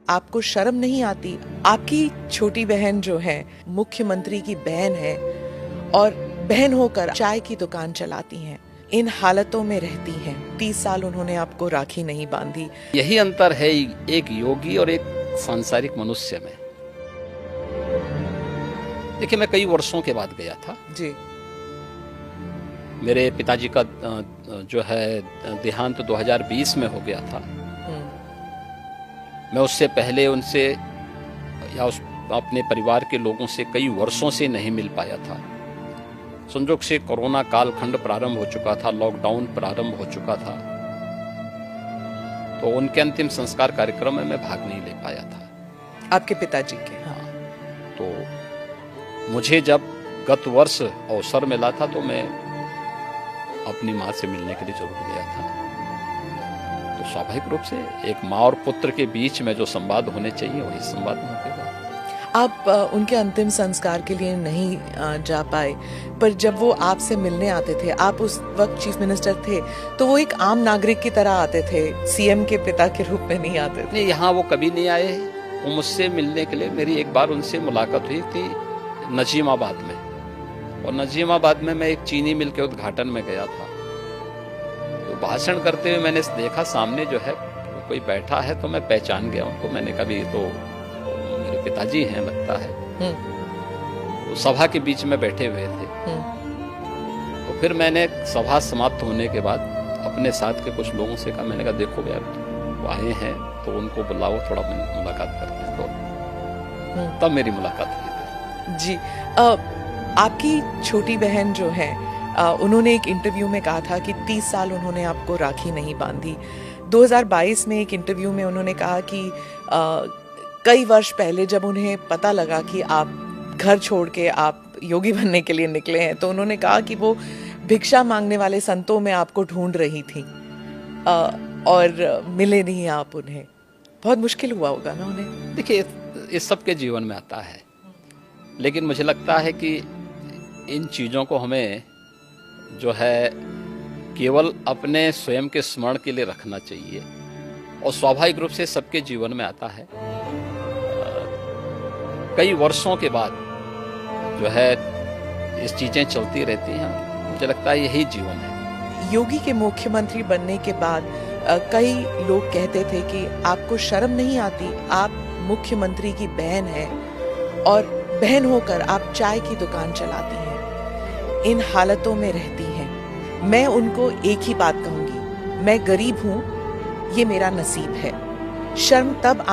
आपको शर्म नहीं आती? आपकी छोटी बहन जो है मुख्यमंत्री की बहन है और बहन होकर चाय की दुकान चलाती हैं, इन हालतों में रहती हैं। 30 साल उन्होंने आपको राखी नहीं बांधी। यही अंतर है एक योगी और एक सांसारिक मनुष्य में। देखिए, मैं कई वर्षों के बाद गया था जी। मेरे पिताजी का जो है देहांत 2020 में हो गया था। मैं उससे पहले उनसे या अपने परिवार के लोगों से कई वर्षों से नहीं मिल पाया था। संजोग से कोरोना कालखंड प्रारंभ हो चुका था, लॉकडाउन प्रारंभ हो चुका था, तो उनके अंतिम संस्कार कार्यक्रम में मैं भाग नहीं ले पाया था। आपके पिताजी के? हाँ। तो मुझे जब गत वर्ष अवसर मिला था तो मैं अपनी माँ से मिलने के लिए जरूर गया था। तो स्वाभाविक रूप से एक माँ और पुत्र के बीच में जो संवाद होने चाहिए वही संवाद हो गया। आप उनके अंतिम संस्कार के लिए नहीं जा पाए, पर जब वो आपसे मिलने आते थे, आप उस वक्त चीफ मिनिस्टर थे, तो वो एक आम नागरिक की तरह आते थे, सीएम के पिता के रूप में नहीं आते थे। नहीं, यहाँ वो कभी नहीं आए। वो मुझसे मिलने के लिए, मेरी एक बार उनसे मुलाकात हुई थी नजीमाबाद में, और नजीमाबाद में मैं एक चीनी मिल के उद्घाटन में गया था। तो भाषण करते हुए मैंने देखा सामने जो है कोई बैठा है, तो मैं पहचान गया उनको। मैंने कभी तो मेरे पिताजी हैं लगता है। तो सभा के बीच में बैठे हुए थे। तो फिर मैंने सभा समाप्त होने के बाद अपने साथ के कुछ लोगों से कहा, मैंने कहा देखो यार वो आए हैं तो उनको बुलाओ, थोड़ा मुलाकात करते हैं। तो तब मेरी मुलाकात हुई थी। जी। आपकी छोटी बहन जो है, उन्होंने एक इंटरव्यू में कहा था कि 30 साल उन्होंने आपको राखी नहीं बांधी। 2022 में एक इंटरव्यू में उन्होंने कहा कि कई वर्ष पहले जब उन्हें पता लगा कि आप घर छोड़ के आप योगी बनने के लिए निकले हैं, तो उन्होंने कहा कि वो भिक्षा मांगने वाले संतों में आपको ढूंढ रही थी और मिले नहीं आप उन्हें। बहुत मुश्किल हुआ होगा ना उन्हें? देखिए, इस सबके जीवन में आता है, लेकिन मुझे लगता है कि इन चीज़ों को हमें जो है केवल अपने स्वयं के स्मरण के लिए रखना चाहिए, और स्वाभाविक रूप से सबके जीवन में आता है। कई वर्षों के बाद जो है इस चीज़ें चलती रहती हैं। मुझे लगता है यही जीवन है। योगी के मुख्यमंत्री बनने के बाद कई लोग कहते थे कि आपको शर्म नहीं आती? आप मुख्यमंत्री की बहन हैं और बहन होकर आप चाय की दुकान चलाती हैं, इन हालतों में रहती हैं। मैं उनको एक ही बात कहूंगी, मैं गरीब हूं, ये मेरा नसीब है। शर्म तब